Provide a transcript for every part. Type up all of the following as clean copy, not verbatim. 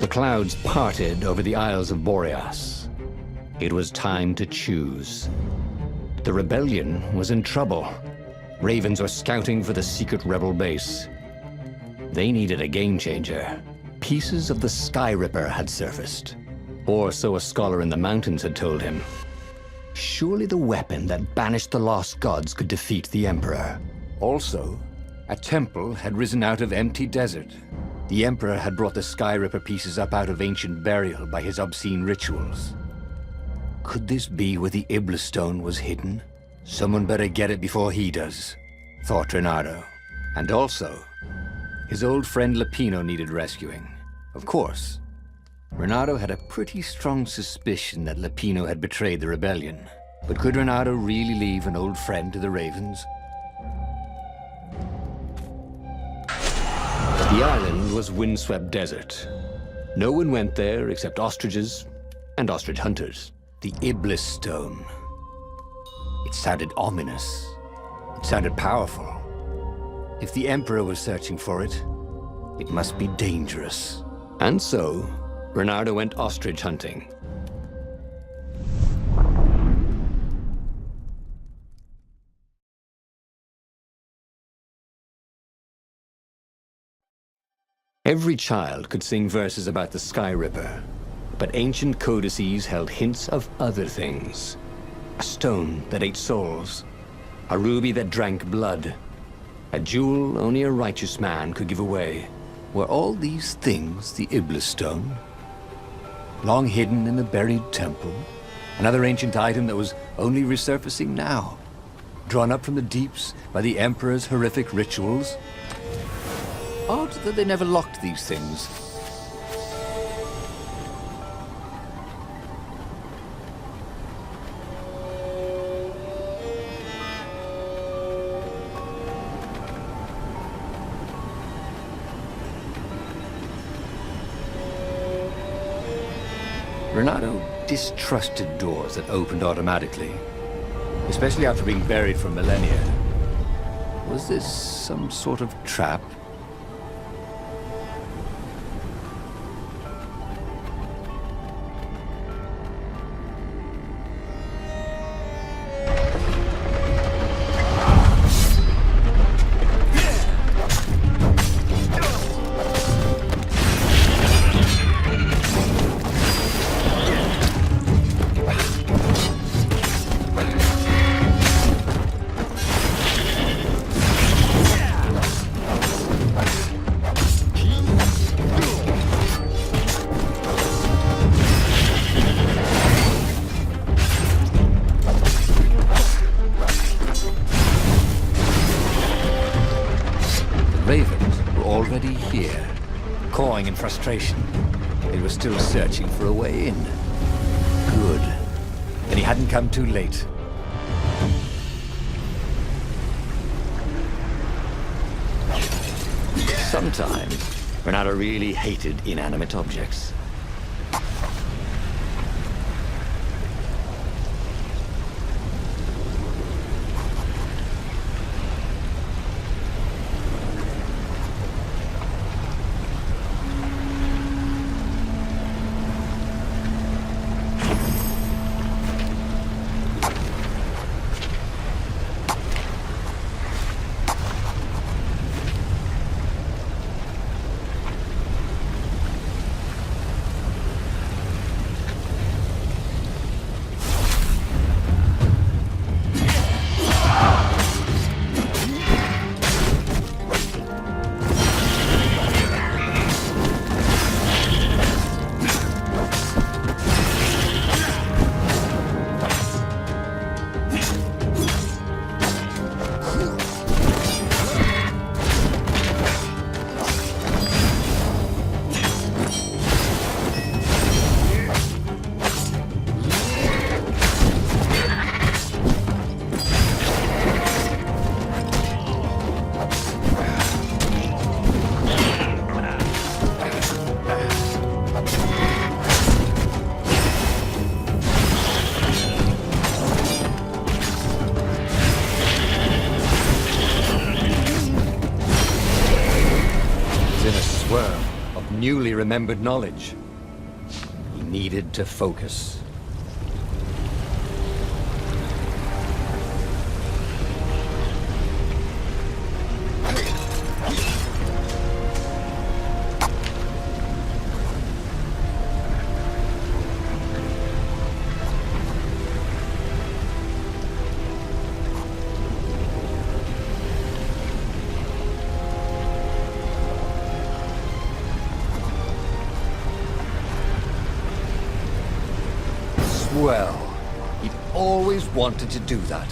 The clouds parted over the Isles of Boreas. It was time to choose. The rebellion was in trouble. Ravens were scouting for the secret rebel base. They needed a game changer. Pieces of the Sky Ripper had surfaced. Or so a scholar in the mountains had told him. Surely the weapon that banished the lost gods could defeat the Emperor. Also, a temple had risen out of empty desert. The Emperor had brought the Sky Ripper pieces up out of ancient burial by his obscene rituals. Could this be where the Iblis stone was hidden? Someone better get it before he does, thought Renato. And also, his old friend Lapino needed rescuing. Of course, Renato had a pretty strong suspicion that Lapino had betrayed the rebellion. But could Renato really leave an old friend to the Ravens? The island was windswept desert. No one went there except ostriches and ostrich hunters. The Iblis stone. It sounded ominous. It sounded powerful. If the Emperor was searching for it, it must be dangerous. And so, Renato went ostrich hunting. Every child could sing verses about the Sky Ripper, but ancient codices held hints of other things. A stone that ate souls, a ruby that drank blood, a jewel only a righteous man could give away. Were all these things the Iblis stone? Long hidden in a buried temple? Another ancient item that was only resurfacing now? Drawn up from the deeps by the Emperor's horrific rituals? Odd that they never locked these things. Renato distrusted doors that opened automatically, especially after being buried for millennia. Was this some sort of trap? Already here, cawing in frustration. They were still searching for a way in. Good. Then he hadn't come too late. Sometimes, Renato really hated inanimate objects. newly remembered knowledge. He needed to focus. Well, he'd always wanted to do that.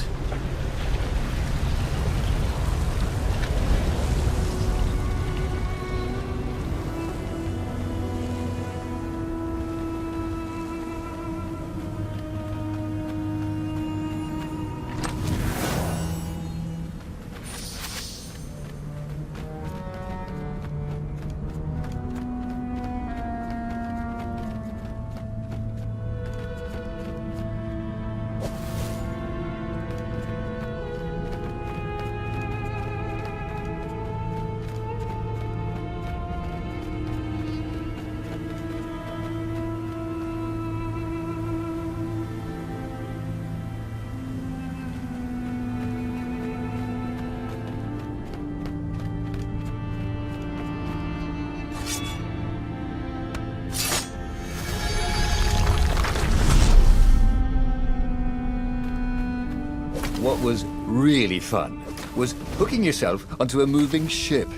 What was really fun was hooking yourself onto a moving ship.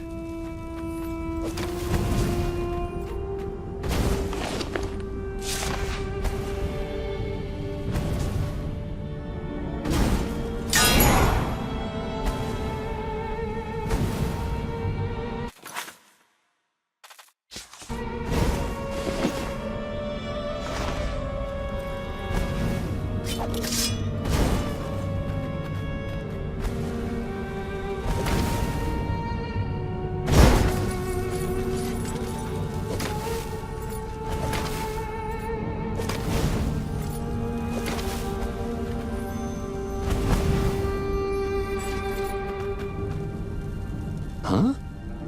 Huh?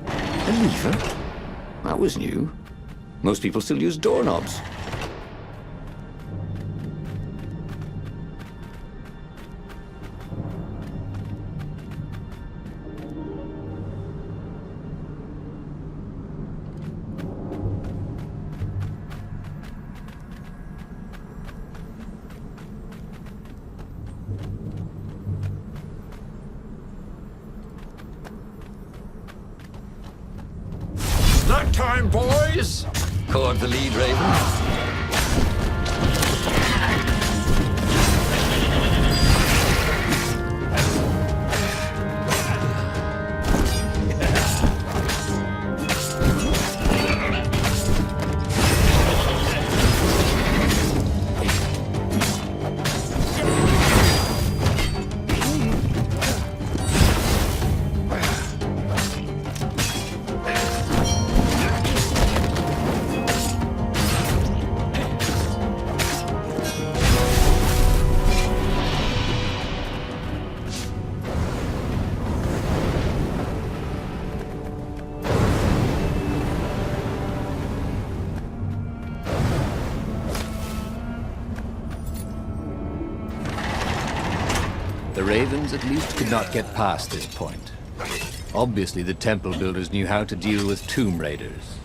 A lever? That was new. Most people still use doorknobs. That time, boys! Caught the lead, Raven. The Ravens at least could not get past this point. Obviously, the temple builders knew how to deal with tomb raiders.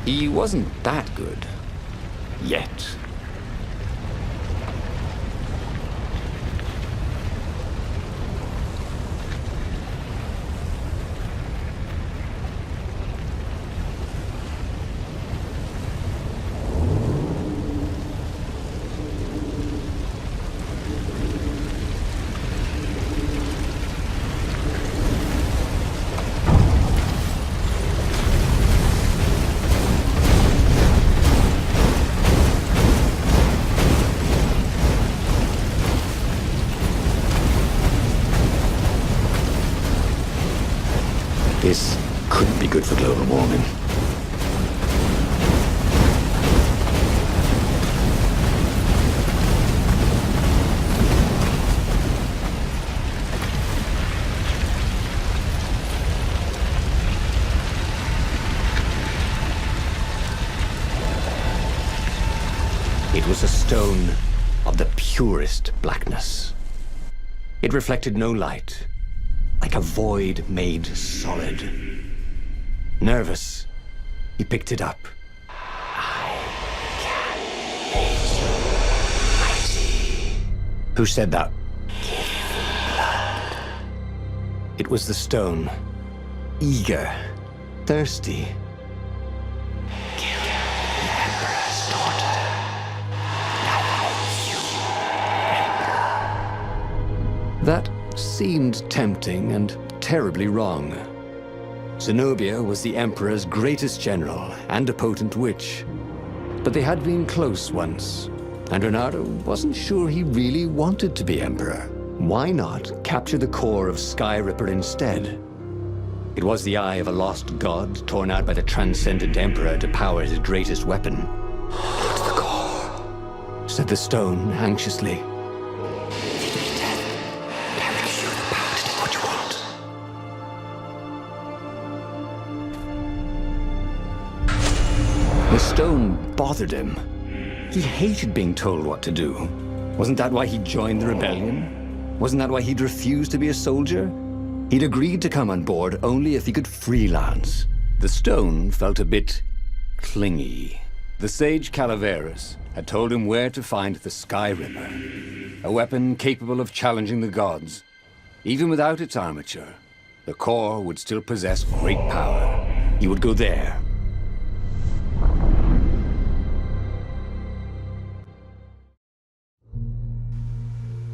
He wasn't that good. Yet. This couldn't be good for global warming. It was a stone of the purest blackness. It reflected no light, like a void made solid. Nervous, he picked it up. Who said that? It was the stone. Eager. Thirsty. Kill the Emperor's daughter. That seemed tempting and terribly wrong. Zenobia was the Emperor's greatest general and a potent witch. But they had been close once, and Reynardo wasn't sure he really wanted to be Emperor. Why not capture the core of Skyripper instead? It was the eye of a lost god torn out by the transcendent Emperor to power his greatest weapon. Not the core, said the stone anxiously. Feed me death, and I will give you the power to do what you want. The stone bothered him. He hated being told what to do. Wasn't that why he joined the rebellion? Wasn't that why he'd refused to be a soldier? He'd agreed to come on board only if he could freelance. The stone felt a bit clingy. The sage Calaveras had told him where to find the Skyripper, a weapon capable of challenging the gods. Even without its armature, the core would still possess great power. He would go there.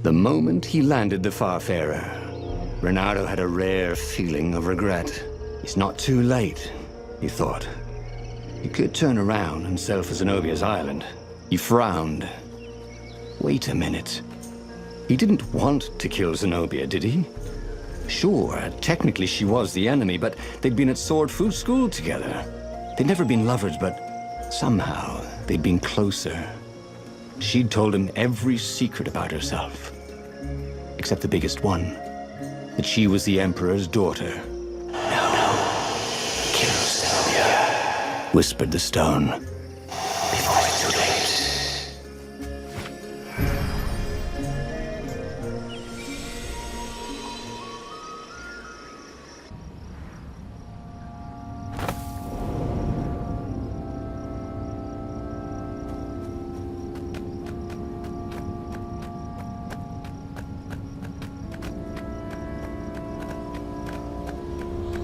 The moment he landed the Farfarer, Reynardo had a rare feeling of regret. It's not too late, he thought. He could turn around and sail for Zenobia's island. He frowned. Wait a minute. He didn't want to kill Zenobia, did he? Sure, technically she was the enemy, but they'd been at sword food school together. They'd never been lovers, but somehow they'd been closer. She'd told him every secret about herself, except the biggest one, that she was the Emperor's daughter. No, kill Zenobia, whispered the stone, before it's too late.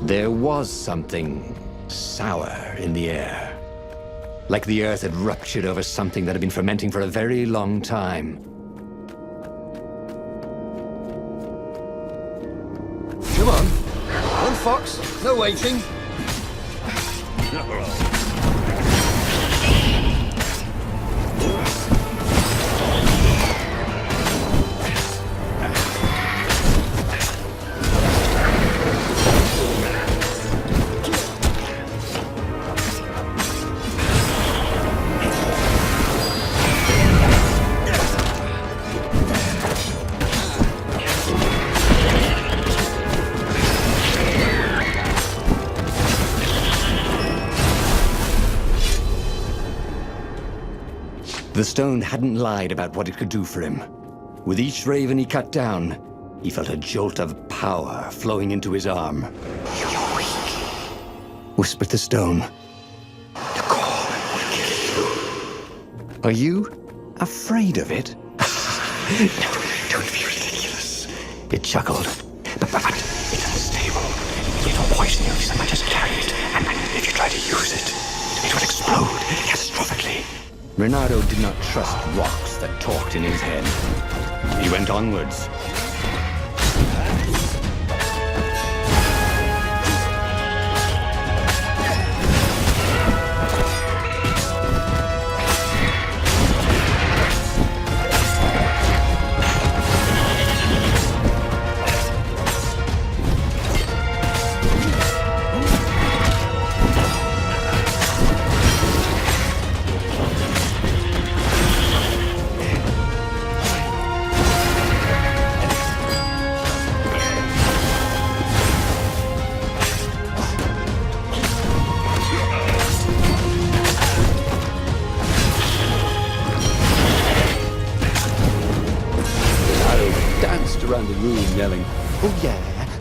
There was something sour in the air. Like the earth had ruptured over something that had been fermenting for a very long time. Come on. One fox, no waiting. The stone hadn't lied about what it could do for him. With each raven he cut down, he felt a jolt of power flowing into his arm. You're weak, whispered the stone. The core will kill you. Are you afraid of it? No, don't be ridiculous. It chuckled. But it's unstable. It will poison you if so much as carry it. And if you try to use it, it will explode catastrophically. Reynardo did not trust rocks that talked in his head. He went onwards.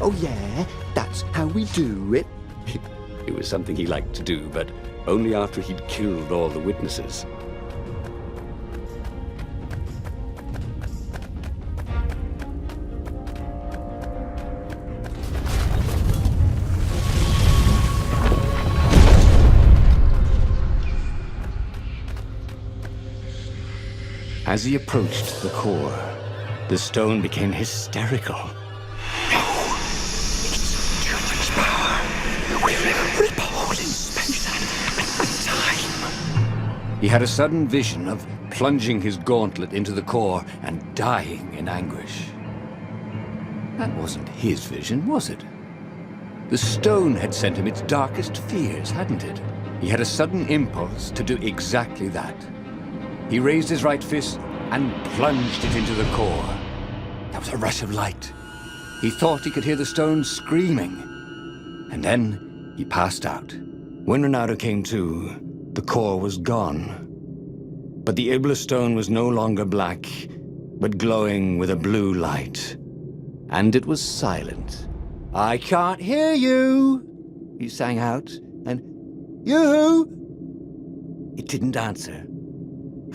Oh yeah, that's how we do it. It was something he liked to do, but only after he'd killed all the witnesses. As he approached the core, the stone became hysterical. He had a sudden vision of plunging his gauntlet into the core and dying in anguish. That wasn't his vision, was it? The stone had sent him its darkest fears, hadn't it? He had a sudden impulse to do exactly that. He raised his right fist and plunged it into the core. There was a rush of light. He thought he could hear the stone screaming. And then he passed out. When Renato came to, the core was gone. But the Iblis stone was no longer black, but glowing with a blue light. And it was silent. "I can't hear you," he sang out, and "You?" It didn't answer.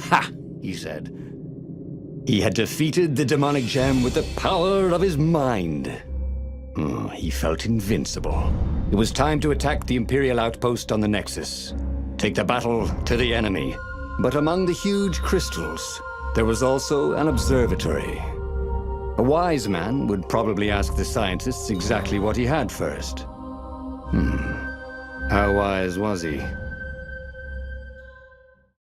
"Ha!" he said. He had defeated the demonic gem with the power of his mind. He felt invincible. It was time to attack the Imperial outpost on the Nexus. Take the battle to the enemy. But among the huge crystals, there was also an observatory. A wise man would probably ask the scientists exactly what he had first. How wise was he?